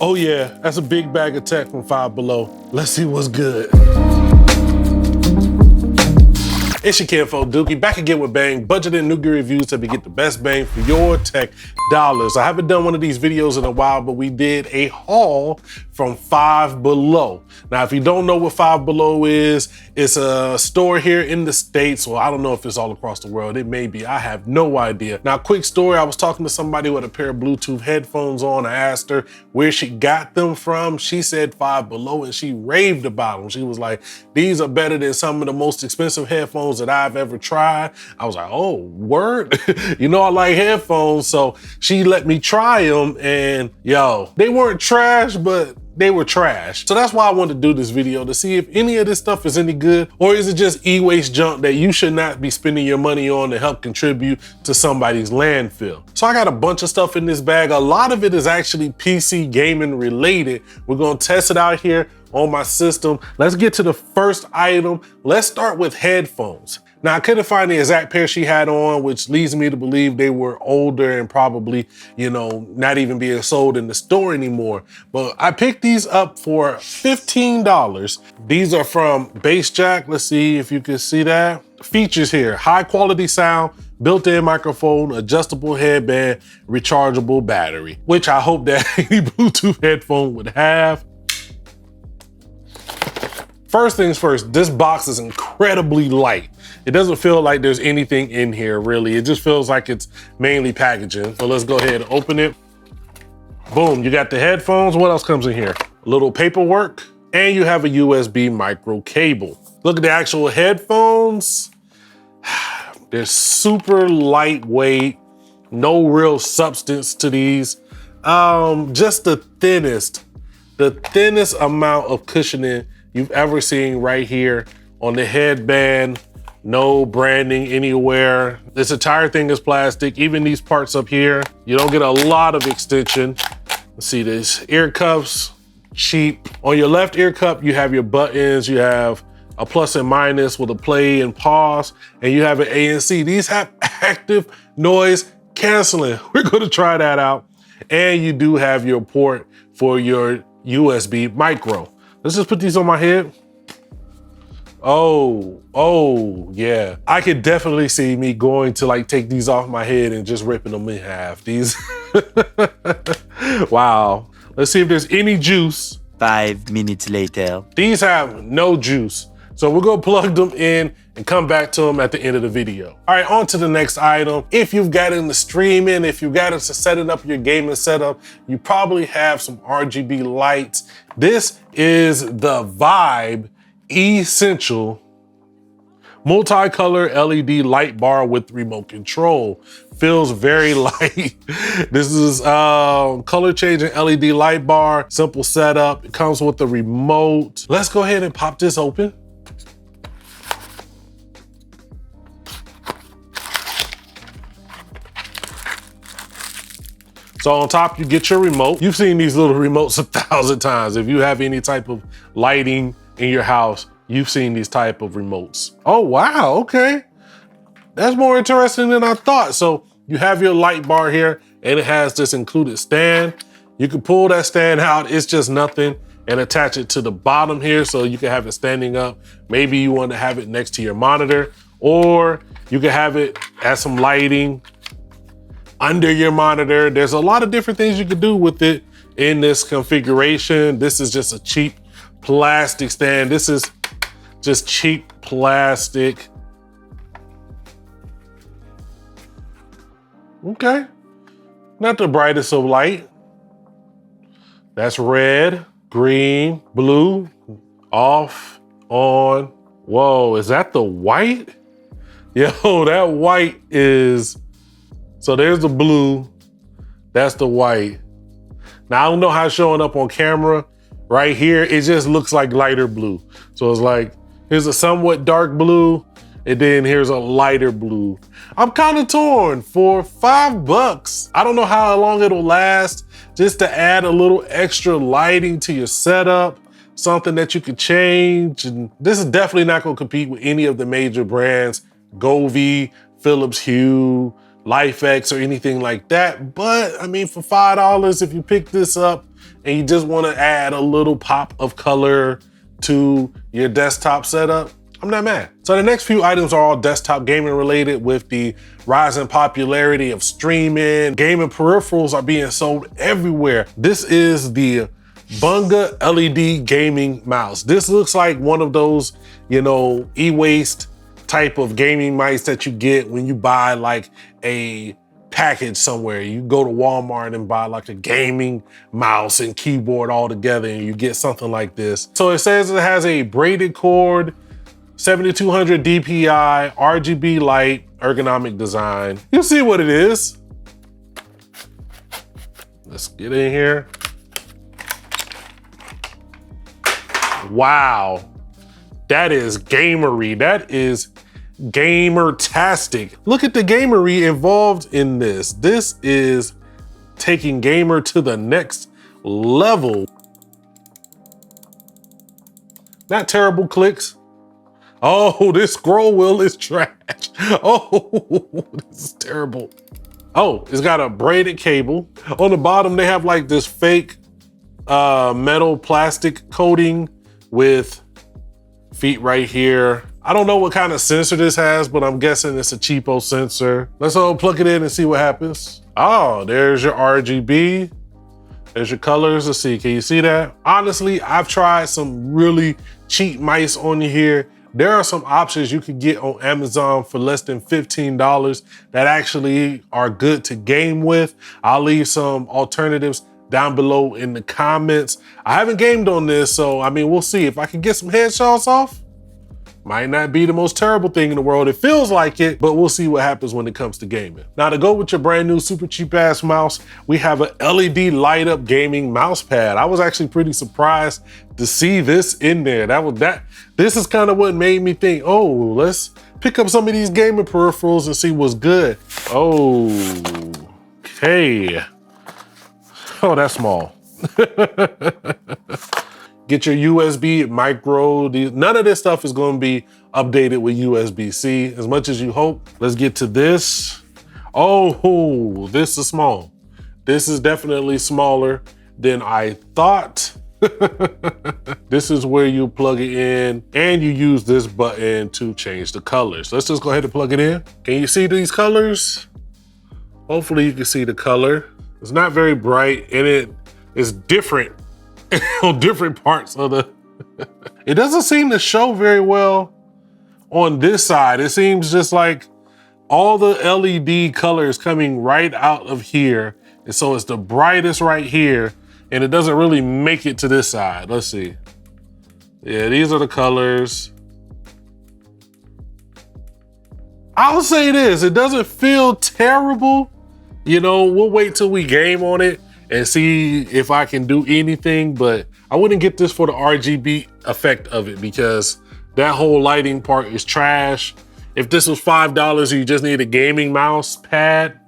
Oh yeah, that's a big bag of tech from Five Below. Let's see what's good. It's your kinfo Dookie, back again with Bang, budgeted noogie reviews to get the best bang for your tech dollars. I haven't done one of these videos in a while, but we did a haul from Five Below. Now, if you don't know what Five Below is, it's a store here in the States. Well, I don't know if it's all across the world. It may be, I have no idea. Now, quick story, I was talking to somebody with a pair of Bluetooth headphones on. I asked her where she got them from. She said Five Below and she raved about them. She was like, these are better than some of the most expensive headphones that I've ever tried. I was like, oh, word? You know I like headphones, so she let me try them and yo, they weren't trash, but they were trash. So that's why I wanted to do this video, to see if any of this stuff is any good, or is it just e-waste junk that you should not be spending your money on to help contribute to somebody's landfill. So I got a bunch of stuff in this bag. A lot of it is actually PC gaming related. We're gonna test it out here on my system. Let's get to the first item. Let's start with headphones. Now, I couldn't find the exact pair she had on, which leads me to believe they were older and probably, you know, not even being sold in the store anymore. But I picked these up for $15. These are from Bass Jack. Let's see if you can see that. Features here: high quality sound, built-in microphone, adjustable headband, rechargeable battery, which I hope that any Bluetooth headphone would have. First things first, this box is incredibly light. It doesn't feel like there's anything in here, really. It just feels like it's mainly packaging. So let's go ahead and open it. Boom, you got the headphones. What else comes in here? A little paperwork, and you have a USB micro cable. Look at the actual headphones. They're super lightweight, no real substance to these. Just the thinnest amount of cushioning you've ever seen right here on the headband. No branding anywhere. This entire thing is plastic. Even these parts up here, you don't get a lot of extension. Let's see this. Ear cuffs, cheap. On your left ear cup, you have your buttons. You have a plus and minus with a play and pause, and you have an ANC. These have active noise canceling. We're gonna try that out. And you do have your port for your USB micro. Let's just put these on my head. Oh, yeah. I could definitely see me going to like take these off my head and just ripping them in half. These, wow. Let's see if there's any juice. 5 minutes later. These have no juice. So we're gonna plug them in and come back to them at the end of the video. All right, on to the next item. If you've got into streaming, if you've got into setting up your gaming setup, you probably have some RGB lights. This is the Vibe Essential multicolor LED light bar with remote control. Feels very light. This is color changing LED light bar, simple setup. It comes with the remote. Let's go ahead and pop this open. So on top, you get your remote. You've seen these little remotes 1,000 times. If you have any type of lighting in your house, you've seen these type of remotes. Oh, wow, okay. That's more interesting than I thought. So you have your light bar here, and it has this included stand. You can pull that stand out, it's just nothing, and attach it to the bottom here so you can have it standing up. Maybe you want to have it next to your monitor, or you can have it as some lighting under your monitor. There's a lot of different things you could do with it in this configuration. This is just a cheap plastic stand. This is just cheap plastic. Okay, not the brightest of light. That's red, green, blue, off, on. Whoa, is that the white? Yo, that white is, so there's the blue, that's the white. Now, I don't know how it's showing up on camera. Right here, it just looks like lighter blue. So it's like, here's a somewhat dark blue, and then here's a lighter blue. I'm kind of torn. For $5, I don't know how long it'll last, just to add a little extra lighting to your setup, something that you could change. And this is definitely not gonna compete with any of the major brands, Govee, Philips Hue, LifeX, or anything like that. But I mean, for $5, if you pick this up and you just want to add a little pop of color to your desktop setup, I'm not mad. So the next few items are all desktop gaming related. With the rising popularity of streaming, gaming peripherals are being sold everywhere. This is the Bunga LED gaming mouse. This looks like one of those, you know, e-waste type of gaming mice that you get when you buy like a package somewhere. You go to Walmart and buy like a gaming mouse and keyboard all together, and you get something like this. So it says it has a braided cord, 7200 DPI, RGB light, ergonomic design. You'll see what it is. Let's get in here. Wow, that is gamery. That is gamer-tastic. Look at the gamery involved in this. This is taking gamer to the next level. Not terrible clicks. Oh, this scroll wheel is trash. Oh, this is terrible. Oh, it's got a braided cable. On the bottom, they have like this fake metal plastic coating with feet right here. I don't know what kind of sensor this has, but I'm guessing it's a cheapo sensor. Let's plug it in and see what happens. Oh, there's your RGB. There's your colors. Let's see, can you see that? Honestly, I've tried some really cheap mice on here. There are some options you could get on Amazon for less than $15 that actually are good to game with. I'll leave some alternatives down below in the comments. I haven't gamed on this, so I mean, we'll see. If I can get some headshots off, might not be the most terrible thing in the world. It feels like it, but we'll see what happens when it comes to gaming. Now, to go with your brand new super cheap ass mouse, we have an LED light up gaming mouse pad. I was actually pretty surprised to see this in there. This is kind of what made me think, oh, let's pick up some of these gaming peripherals and see what's good. Oh, okay. Oh, that's small. Get your USB micro. None of this stuff is going to be updated with USB-C as much as you hope. Let's get to this. Oh, this is small. This is definitely smaller than I thought. This is where you plug it in and you use this button to change the colors. Let's just go ahead and plug it in. Can you see these colors? Hopefully you can see the color. It's not very bright and it is different on different parts of the, it doesn't seem to show very well on this side. It seems just like all the LED colors coming right out of here. And so it's the brightest right here and it doesn't really make it to this side. Let's see. Yeah, these are the colors. I'll say this, it doesn't feel terrible. You know, we'll wait till we game on it and see if I can do anything, but I wouldn't get this for the RGB effect of it because that whole lighting part is trash. If this was $5 and you just need a gaming mouse pad,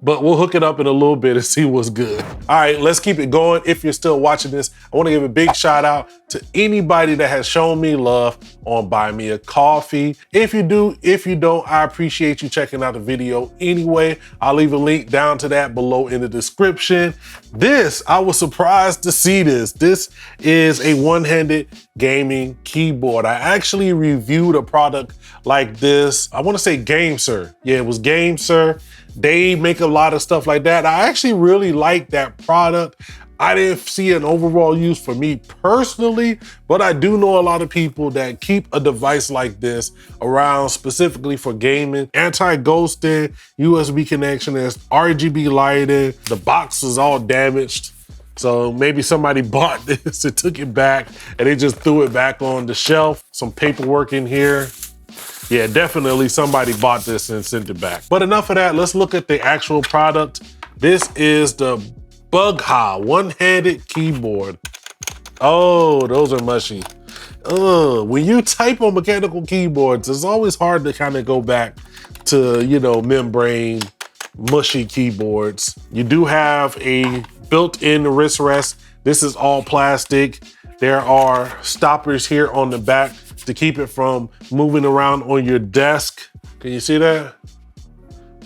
but we'll hook it up in a little bit and see what's good. All right, let's keep it going. If you're still watching this, I wanna give a big shout out to anybody that has shown me love on Buy Me a Coffee. If you do, if you don't, I appreciate you checking out the video anyway. I'll leave a link down to that below in the description. This, I was surprised to see this. This is a one-handed gaming keyboard. I actually reviewed a product like this. I wanna say Game Sir. Yeah, it was Game Sir. They make a lot of stuff like that. I actually really like that product. I didn't see an overall use for me personally, but I do know a lot of people that keep a device like this around specifically for gaming. Anti-ghosting, USB connection, there's RGB lighting. The box is all damaged. So maybe somebody bought this and took it back and they just threw it back on the shelf. Some paperwork in here. Yeah, definitely somebody bought this and sent it back. But enough of that, let's look at the actual product. This is the Bugha one-handed keyboard. Oh, those are mushy. When you type on mechanical keyboards, it's always hard to kind of go back to, you know, membrane, mushy keyboards. You do have a built-in wrist rest. This is all plastic. There are stoppers here on the back to keep it from moving around on your desk. Can you see that?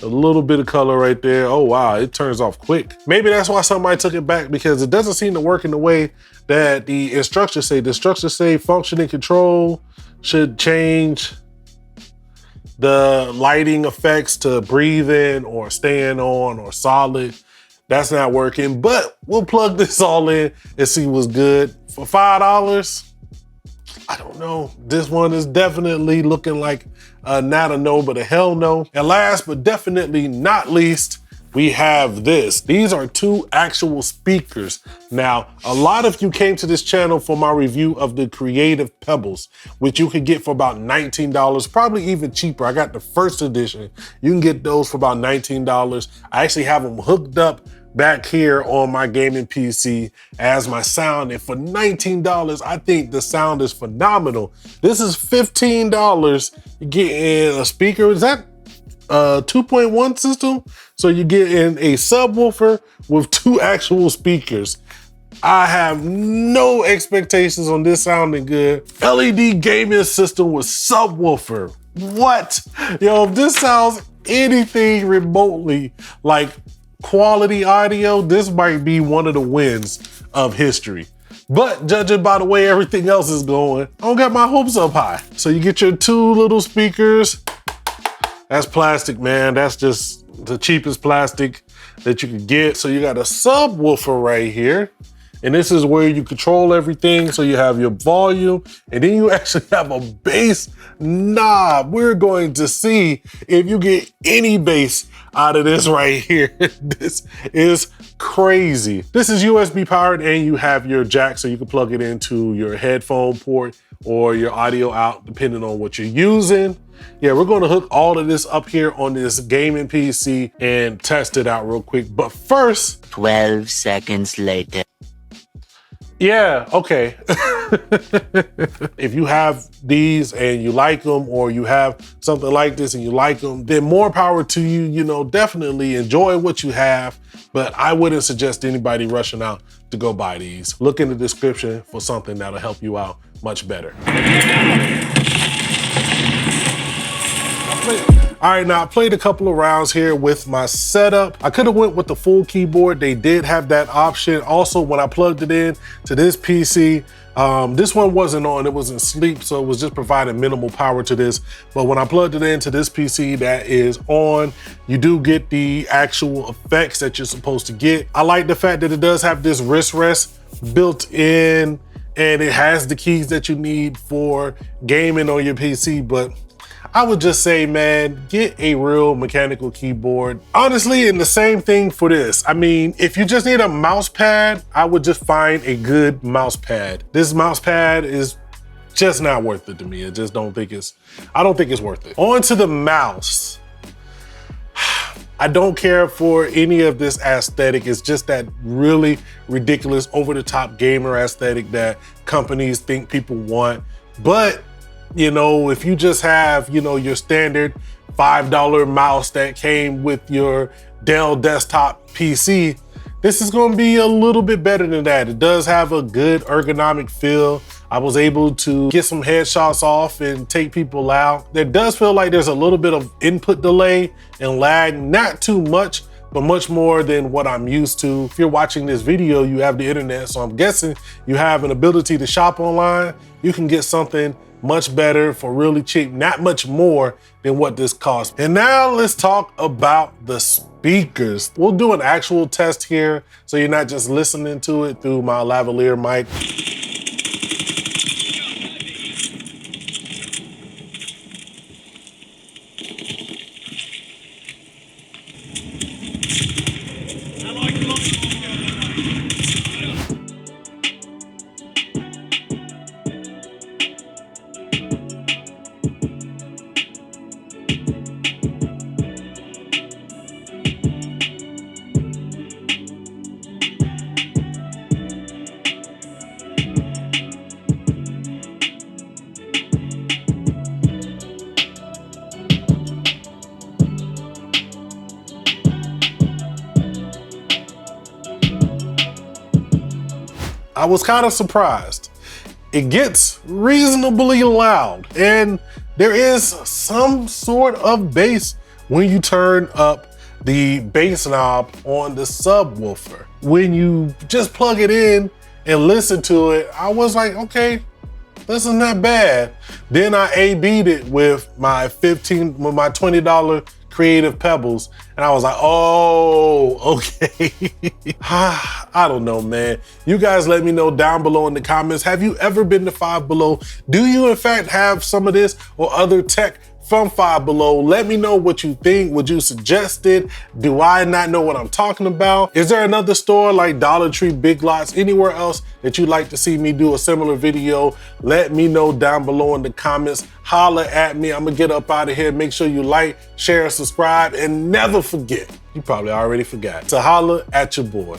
A little bit of color right there. Oh wow, it turns off quick. Maybe that's why somebody took it back, because it doesn't seem to work in the way that the instructions say. The instructions say function and control should change the lighting effects to breathe in or stand on or solid. That's not working, but we'll plug this all in and see what's good. For $5, I don't know. This one is definitely looking like not a no, but a hell no. And last but definitely not least, we have this. These are two actual speakers. Now, a lot of you came to this channel for my review of the Creative Pebbles, which you could get for about $19, probably even cheaper. I got the first edition. You can get those for about $19. I actually have them hooked up back here on my gaming PC as my sound, and for $19, I think the sound is phenomenal. This is $15. You get in a speaker. Is that a 2.1 system? So you get in a subwoofer with two actual speakers. I have no expectations on this sounding good. LED gaming system with subwoofer. What? Yo, if this sounds anything remotely like quality audio, this might be one of the wins of history. But judging by the way everything else is going, I don't got my hopes up high. So you get your two little speakers. That's plastic, man. That's just the cheapest plastic that you could get. So you got a subwoofer right here. And this is where you control everything. So you have your volume, and then you actually have a bass knob. We're going to see if you get any bass out of this right here. This is crazy. This is USB powered, and you have your jack, so you can plug it into your headphone port or your audio out, depending on what you're using. Yeah, we're going to hook all of this up here on this gaming PC and test it out real quick. But first, 12 seconds later. Yeah, okay. If you have these and you like them, or you have something like this and you like them, then more power to you. You know, definitely enjoy what you have, but I wouldn't suggest anybody rushing out to go buy these. Look in the description for something that'll help you out much better. All right, now I played a couple of rounds here with my setup. I could have went with the full keyboard. They did have that option. Also, when I plugged it in to this PC, this one wasn't on, it was in sleep, so it was just providing minimal power to this. But when I plugged it into this PC that is on, you do get the actual effects that you're supposed to get. I like the fact that it does have this wrist rest built in, and it has the keys that you need for gaming on your PC, but I would just say, man, get a real mechanical keyboard. Honestly, and the same thing for this. I mean, if you just need a mouse pad, I would just find a good mouse pad. This mouse pad is just not worth it to me. I don't think it's worth it. On to the mouse. I don't care for any of this aesthetic. It's just that really ridiculous, over-the-top gamer aesthetic that companies think people want. But you know, if you just have, you know, your standard $5 mouse that came with your Dell desktop PC, this is going to be a little bit better than that. It does have a good ergonomic feel. I was able to get some headshots off and take people out. There does feel like there's a little bit of input delay and lag, not too much, but much more than what I'm used to. If you're watching this video, you have the internet, so I'm guessing you have an ability to shop online. You can get something much better for really cheap, not much more than what this costs. And now let's talk about the speakers. We'll do an actual test here, so you're not just listening to it through my lavalier mic. I was kind of surprised. It gets reasonably loud, and there is some sort of bass when you turn up the bass knob on the subwoofer. When you just plug it in and listen to it, I was like, okay, this isn't that bad. Then I A/B'd it with my $20 creative Pebbles, and I was like, oh, okay. I don't know, man. You guys let me know down below in the comments. Have you ever been to Five Below? Do you in fact have some of this or other tech from Five Below? Let me know what you think. Would you suggest it? Do I not know what I'm talking about? Is there another store like Dollar Tree, Big Lots, anywhere else that you'd like to see me do a similar video? Let me know down below in the comments. Holla at me. I'm gonna get up out of here. Make sure you like, share, and subscribe, and never forget, you probably already forgot, to holla at your boy.